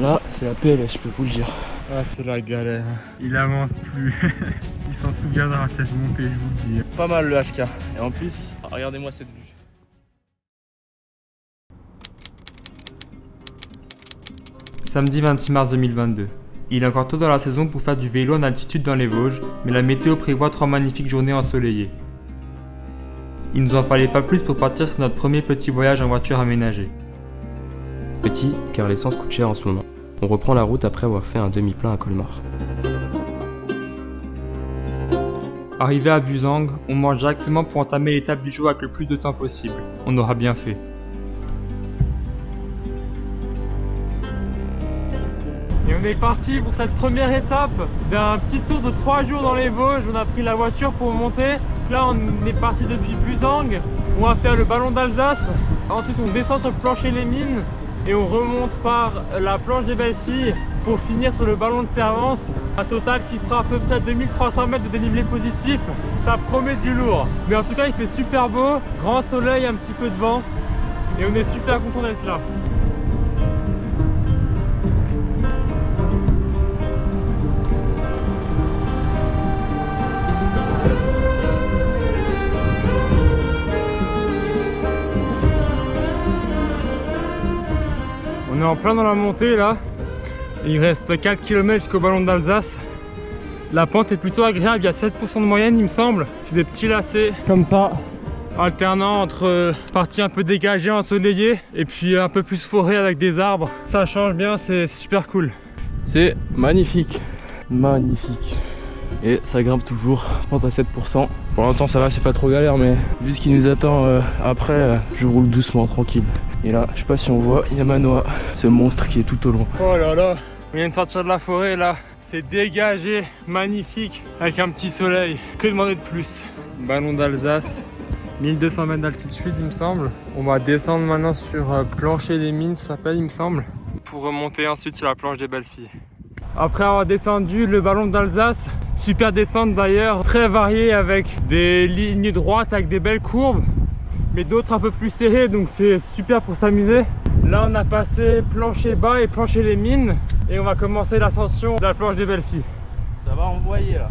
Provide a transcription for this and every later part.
Là, c'est la PLS, je peux vous le dire. Ah, c'est la galère. Il avance plus. Il s'en souviendra cette montée, je vous le dis. Pas mal le HK. Et en plus, regardez-moi cette vue. Samedi 26 mars 2022. Il est encore tôt dans la saison pour faire du vélo en altitude dans les Vosges, mais la météo prévoit 3 magnifiques journées ensoleillées. Il nous en fallait pas plus pour partir sur notre premier petit voyage en voiture aménagée. Petit, car l'essence coûte cher en ce moment. On reprend la route après avoir fait un demi-plein à Colmar. Arrivé à Buzang, on mange directement pour entamer l'étape du jour avec le plus de temps possible. On aura bien fait. Et on est parti pour cette première étape d'un petit tour de 3 jours dans les Vosges. On a pris la voiture pour monter. Là, on est parti depuis Buzang. On va faire le ballon d'Alsace. Ensuite, on descend sur le plancher Les Mines et on remonte par la planche des Belles Filles pour finir sur le ballon de Servance. Un total qui sera à peu près 2300 mètres de dénivelé positif. Ça promet du lourd. Mais en tout cas, il fait super beau. Grand soleil, un petit peu de vent. Et on est super content d'être là. On est en plein dans la montée là. Il reste 4 km jusqu'au ballon d'Alsace. La pente est plutôt agréable, il y a 7% de moyenne il me semble. C'est des petits lacets comme ça, alternant entre partie un peu dégagée, ensoleillée, et puis un peu plus forêt avec des arbres. Ça change bien, c'est super cool. C'est magnifique. Magnifique. Et ça grimpe toujours, pente à 7%. Pour l'instant ça va, c'est pas trop galère, mais vu ce qui nous attend après, je roule doucement, tranquille. Et là, je sais pas si on voit, il y a Manoa, ce monstre qui est tout au loin. Oh là là, on vient de sortir de la forêt là. C'est dégagé, magnifique, avec un petit soleil. Que demander de plus? Ballon d'Alsace, 1200 mètres d'altitude il me semble. On va descendre maintenant sur plancher des Mines, ça s'appelle il me semble, pour remonter ensuite sur la planche des Belles Filles. Après avoir descendu le ballon d'Alsace, super descente d'ailleurs, très variée avec des lignes droites avec des belles courbes, mais d'autres un peu plus serrées, donc c'est super pour s'amuser. Là on a passé plancher bas et plancher les Mines et on va commencer l'ascension de la planche des Belles Filles. Ça va envoyer là.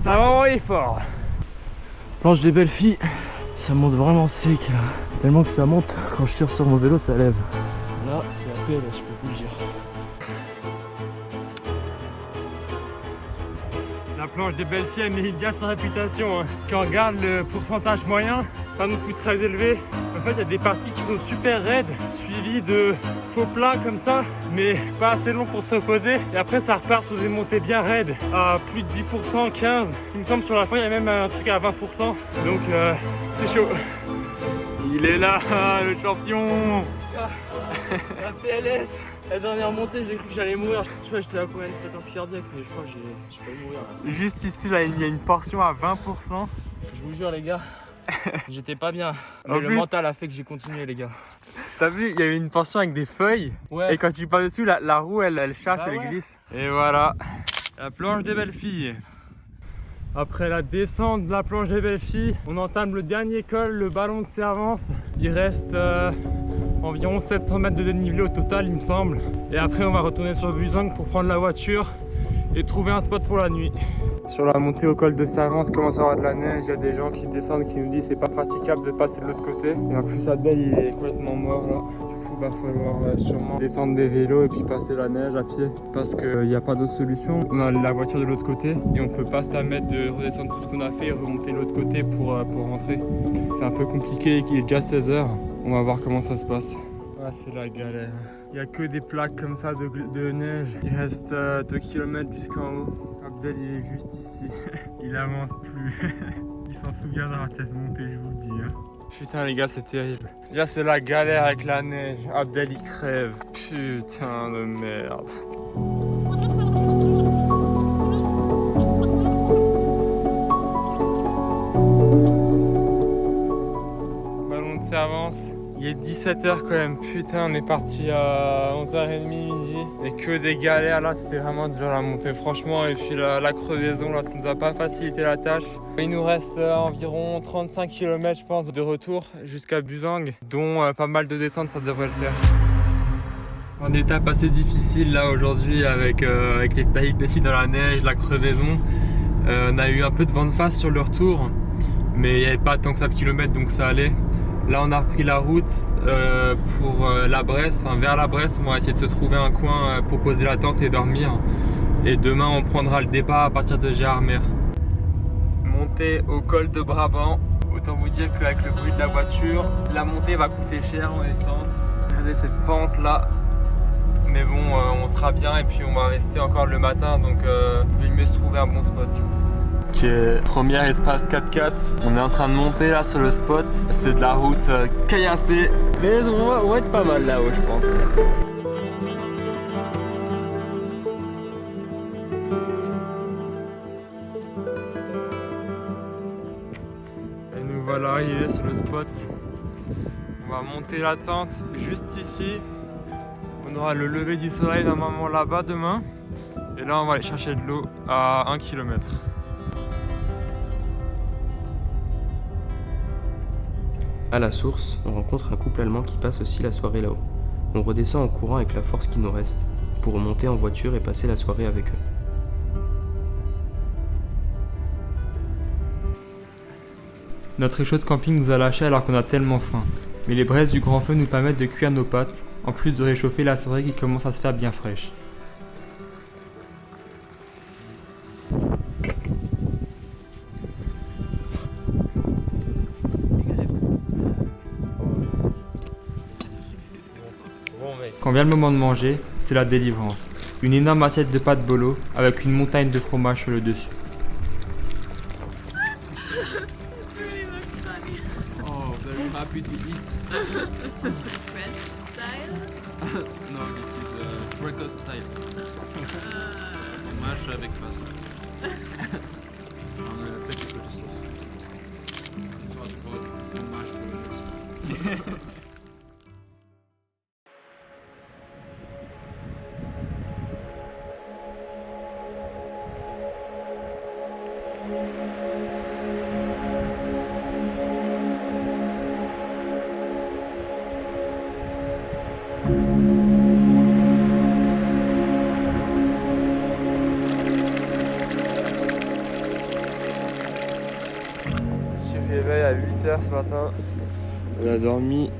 Ça va envoyer fort. Planche des Belles Filles, ça monte vraiment sec là. Tellement que ça monte, quand je tire sur mon vélo ça lève. Là c'est la PLS, je peux vous le dire. La planche des Belles Filles, elle mérite bien sa réputation. Quand on regarde le pourcentage moyen, c'est pas non plus très élevé. En fait, il y a des parties qui sont super raides, suivies de faux plats comme ça, mais pas assez long pour s'opposer. Et après, ça repart sur des montées bien raides, à plus de 10%, 15%. Il me semble sur la fin, il y a même un truc à 20%. Donc, c'est chaud. Il est là, le champion. La PLS, la dernière montée, j'ai cru que j'allais mourir. Je sais pas, j'étais à combien de fréquence cardiaque, mais je crois que j'ai failli mourir. Là. Juste ici, là, il y a une portion à 20%. Je vous jure, les gars, j'étais pas bien. Mais En le plus, mental a fait que j'ai continué, les gars. T'as vu, il y avait une portion avec des feuilles. Ouais. Et quand tu passes dessus, la roue, elle chasse, Bah elle ouais. glisse. Et voilà, la planche des Belles Filles. Après la descente de la planche des Belles Filles, on entame le dernier col, le ballon de Servance. Il reste environ 700 mètres de dénivelé au total, il me semble. Et après, on va retourner sur Buzang pour prendre la voiture et trouver un spot pour la nuit. Sur la montée au col de Servance, commence à avoir de la neige. Il y a des gens qui descendent, qui nous disent que c'est pas praticable de passer de l'autre côté. Et en plus, Abdel, il est complètement mort là. Il va falloir sûrement descendre des vélos et puis passer la neige à pied parce qu'il n'y a pas d'autre solution. On a la voiture de l'autre côté et on peut pas se permettre de redescendre tout ce qu'on a fait et remonter de l'autre côté pour rentrer. C'est un peu compliqué, il est déjà 16 h. On va voir comment ça se passe. Ah, c'est la galère. Il n'y a que des plaques comme ça de neige. Il reste 2 km jusqu'en haut. Abdel il est juste ici. Il avance plus. Il s'en souviendra de cette montée, je vous le dis. Putain les gars, c'est terrible. Déjà c'est la galère avec la neige. Abdel il crève. Putain de merde. Ballon de Servance. Il est 17 h quand même. Putain, on est parti à 11h30 midi. Et que des galères là, c'était vraiment dur la montée franchement. Et puis la crevaison là, ça nous a pas facilité la tâche. Il nous reste environ 35 km je pense de retour jusqu'à Buzang, dont pas mal de descentes, ça devrait le faire. En étape assez difficile là aujourd'hui avec les péripéties dans la neige, la crevaison. On a eu un peu de vent de face sur le retour, mais il n'y avait pas tant que ça de kilomètres donc ça allait. Là on a repris la route pour la Bresse, enfin vers la Bresse. On va essayer de se trouver un coin pour poser la tente et dormir. Et demain on prendra le départ à partir de Gérardmer. Montée au col de Brabant. Autant vous dire qu'avec le bruit de la voiture, la montée va coûter cher en essence. Regardez cette pente là. Mais bon, on sera bien et puis on va rester encore le matin, donc il vaut mieux se trouver un bon spot. Ok, premier espace 4x4. On est en train de monter là sur le spot. C'est de la route caillassée. Mais on va être pas mal là-haut, je pense. Et nous voilà arrivés sur le spot. On va monter la tente juste ici. On aura le lever du soleil normalement là-bas demain. Et là on va aller chercher de l'eau à 1 km. À la source, on rencontre un couple allemand qui passe aussi la soirée là-haut. On redescend en courant avec la force qui nous reste, pour remonter en voiture et passer la soirée avec eux. Notre échaud de camping nous a lâché alors qu'on a tellement faim. Mais les braises du grand feu nous permettent de cuire nos pâtes, en plus de réchauffer la soirée qui commence à se faire bien fraîche. Quand vient le moment de manger, c'est la délivrance. Une énorme assiette de pâtes bolo avec une montagne de fromage sur le dessus. Oh, very happy to eat. French style? No, this is breakfast style. Fromage avec pasta. On a fait quelque chose. Fromage. Petit réveil à 8h ce matin. On a dormi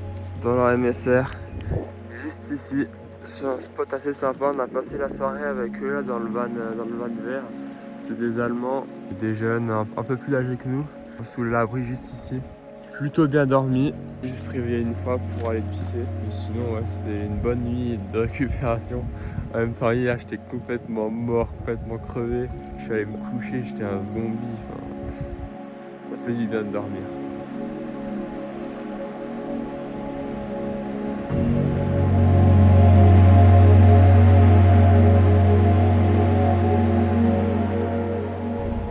dans la MSR, juste ici, sur un spot assez sympa. On a passé la soirée avec eux là, dans le van vert. C'est des Allemands, des jeunes un peu plus âgés que nous, sous l'abri juste ici. Plutôt bien dormi, juste réveillé une fois pour aller pisser. Mais sinon ouais, c'était une bonne nuit de récupération. En même temps hier j'étais complètement mort, complètement crevé. Je suis allé me coucher, j'étais un zombie. Enfin, ça fait du bien de dormir.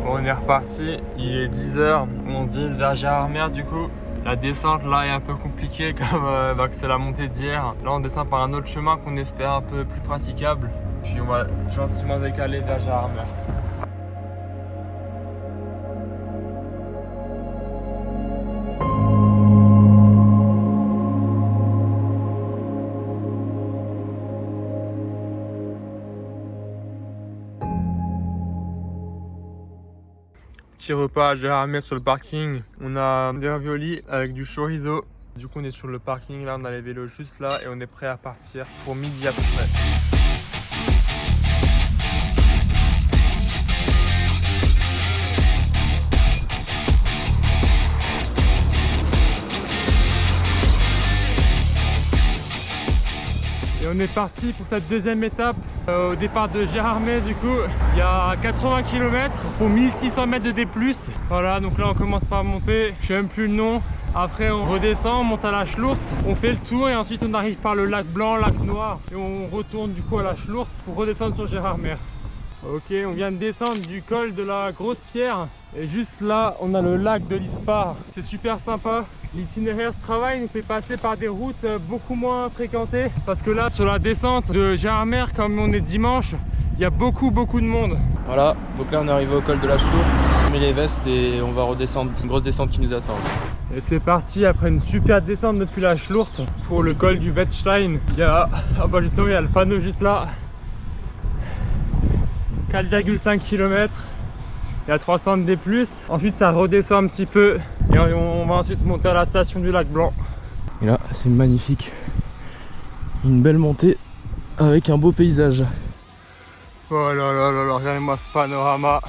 On est reparti, il est 10h, on se dirige vers Gérardmer du coup. La descente là est un peu compliquée comme que c'est la montée d'hier. Là on descend par un autre chemin qu'on espère un peu plus praticable. Puis on va gentiment décaler vers Gérardmer. Petit repas à Gérardmer sur le parking. On a des raviolis avec du chorizo. Du coup on est sur le parking là, on a les vélos juste là et on est prêt à partir pour midi à peu près. Et on est parti pour cette deuxième étape au départ de Gérardmer du coup. Il y a 80 km pour 1600 mètres de D+. Voilà, donc là on commence par monter, je sais même plus le nom. Après on redescend, on monte à la Schlourte, on fait le tour et ensuite on arrive par le lac Blanc, lac Noir. Et on retourne du coup à la Schlourte pour redescendre sur Gérardmer. Ok, on vient de descendre du col de la Grosse Pierre. Et juste là, on a le lac de l'Ispar. C'est super sympa. L'itinéraire ce travail nous fait passer par des routes beaucoup moins fréquentées. Parce que là, sur la descente de Gérardmer, comme on est dimanche, il y a beaucoup de monde. Voilà, donc là on est arrivé au col de la Schlourte. On met les vestes et on va redescendre, une grosse descente qui nous attend. Et c'est parti après une super descente depuis la Schlourte pour le col du Wettstein. Il y a, justement, il y a le panneau juste là. 4,5 km. Il y a 300 D+. Ensuite ça redescend un petit peu et on va ensuite monter à la station du lac Blanc. Et là c'est magnifique. Une belle montée avec un beau paysage. Oh là là là là, regardez-moi ce panorama.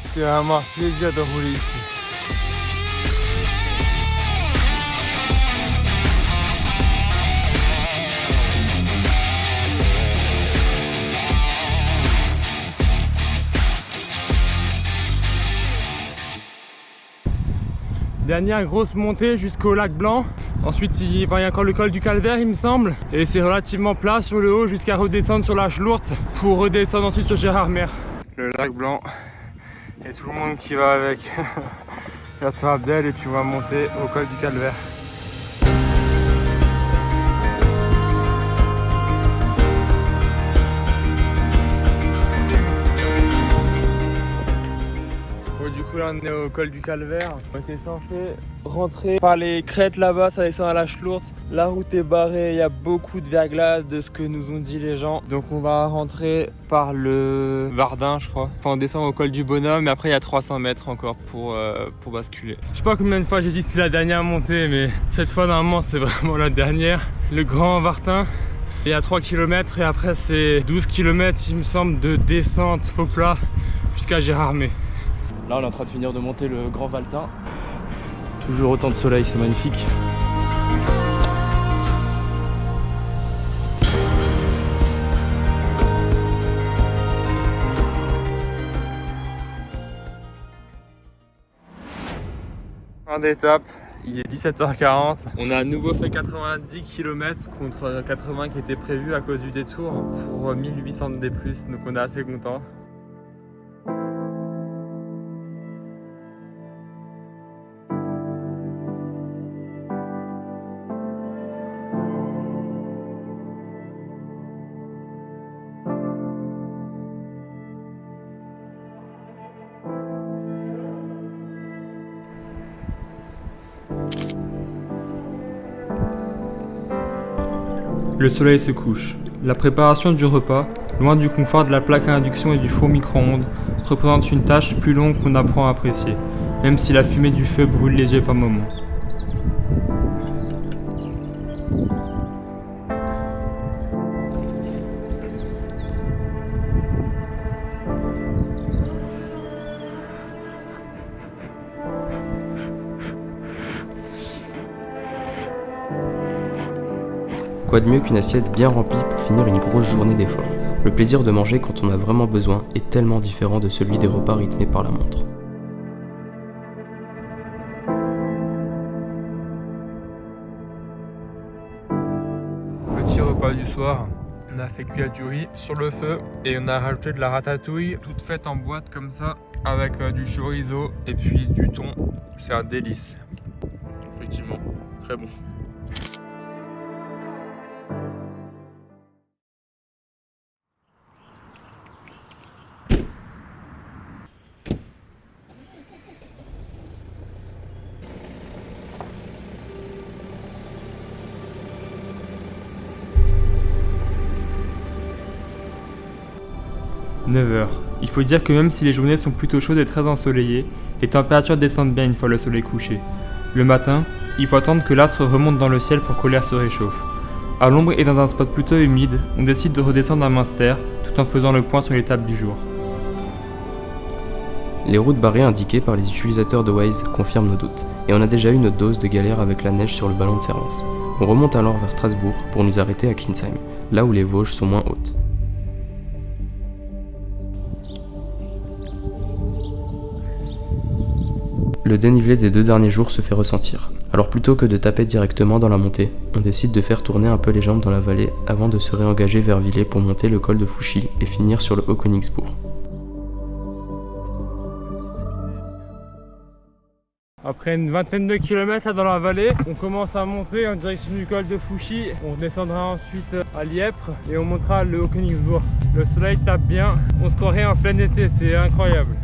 C'est vraiment un plaisir de rouler ici. Dernière grosse montée jusqu'au lac Blanc. Ensuite il y a encore le col du Calvaire il me semble. Et c'est relativement plat sur le haut jusqu'à redescendre sur la Schlourte pour redescendre ensuite sur Gérardmer. Le lac Blanc et tout le monde qui va avec. Regarde-toi Abdel et tu vas monter au col du Calvaire. Du coup là on est au col du Calvaire. On était censé rentrer par les crêtes là-bas, ça descend à la Schlourte. La route est barrée, il y a beaucoup de verglas de ce que nous ont dit les gens. Donc on va rentrer par le Vardin je crois. Enfin on descend au col du Bonhomme et après il y a 300 mètres encore pour basculer. Je sais pas combien de fois j'ai dit que c'est la dernière montée mais cette fois normalement c'est vraiment la dernière. Le Grand Vartin. Il y a 3 km et après c'est 12 km il me semble de descente faux plat jusqu'à Gérardmer. Là on est en train de finir de monter le Grand Valtin. Toujours autant de soleil, c'est magnifique. Fin d'étape, il est 17h40. On a à nouveau fait 90 km contre 80 qui était prévu à cause du détour pour 1800 D+, donc on est assez content. Le soleil se couche. La préparation du repas, loin du confort de la plaque à induction et du four micro-ondes, représente une tâche plus longue qu'on apprend à apprécier, même si la fumée du feu brûle les yeux par moments. Quoi de mieux qu'une assiette bien remplie pour finir une grosse journée d'effort. Le plaisir de manger quand on a vraiment besoin est tellement différent de celui des repas rythmés par la montre. Petit repas du soir, on a fait cuire du riz sur le feu et on a rajouté de la ratatouille toute faite en boîte comme ça avec du chorizo et puis du thon. C'est un délice. Effectivement, très bon. « 9h. Il faut dire que même si les journées sont plutôt chaudes et très ensoleillées, les températures descendent bien une fois le soleil couché. Le matin, il faut attendre que l'astre remonte dans le ciel pour que l'air se réchauffe. À l'ombre et dans un spot plutôt humide, on décide de redescendre à Münster tout en faisant le point sur l'étape du jour. Les routes barrées indiquées par les utilisateurs de Waze confirment nos doutes, et on a déjà eu notre dose de galère avec la neige sur le ballon de Servance. On remonte alors vers Strasbourg pour nous arrêter à Klinsheim, là où les Vosges sont moins hautes. Le dénivelé des 2 derniers jours se fait ressentir. Alors plutôt que de taper directement dans la montée, on décide de faire tourner un peu les jambes dans la vallée avant de se réengager vers Villers pour monter le col de Fouchy et finir sur le Haut-Königsbourg. Après une vingtaine de kilomètres là dans la vallée, on commence à monter en direction du col de Fouchy. On descendra ensuite à Lièpre et on montera le Haut-Königsbourg. Le soleil tape bien, on se croirait en plein été, c'est incroyable.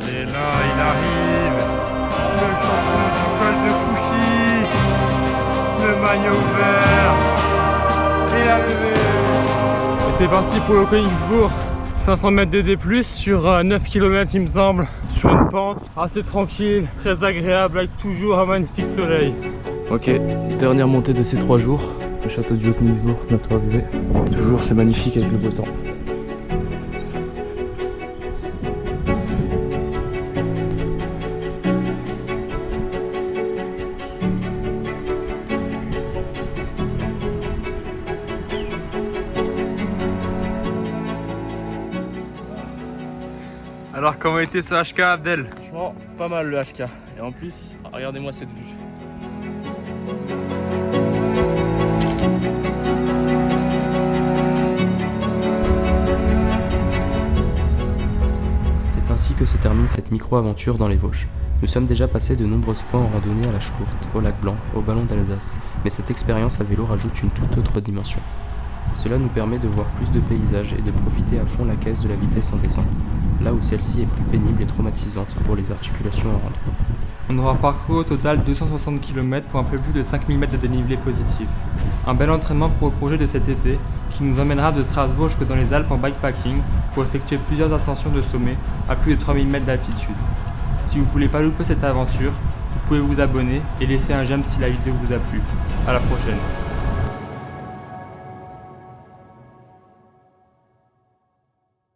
Il est là, il arrive, le champion. maillot vert et la levée. Et c'est parti pour le Königsbourg. 500 mètres DD+, sur 9 km il me semble, sur une pente assez tranquille, très agréable avec toujours un magnifique soleil. Ok, dernière montée de ces 3 jours, le château du Haut-Königsbourg, notre arrivée. Toujours c'est magnifique avec le beau temps. Alors comment était ce HK, Abdel? Franchement, pas mal le HK. Et en plus, regardez-moi cette vue. C'est ainsi que se termine cette micro-aventure dans les Vosges. Nous sommes déjà passés de nombreuses fois en randonnée à la Schlourte, au lac Blanc, au Ballon d'Alsace, mais cette expérience à vélo rajoute une toute autre dimension. Cela nous permet de voir plus de paysages et de profiter à fond la caisse de la vitesse en descente, là où celle-ci est plus pénible et traumatisante pour les articulations en rando. On aura parcouru au total 260 km pour un peu plus de 5000 mètres de dénivelé positif. Un bel entraînement pour le projet de cet été qui nous emmènera de Strasbourg jusque dans les Alpes en bikepacking pour effectuer plusieurs ascensions de sommet à plus de 3000 mètres d'altitude. Si vous ne voulez pas louper cette aventure, vous pouvez vous abonner et laisser un j'aime si la vidéo vous a plu. À la prochaine.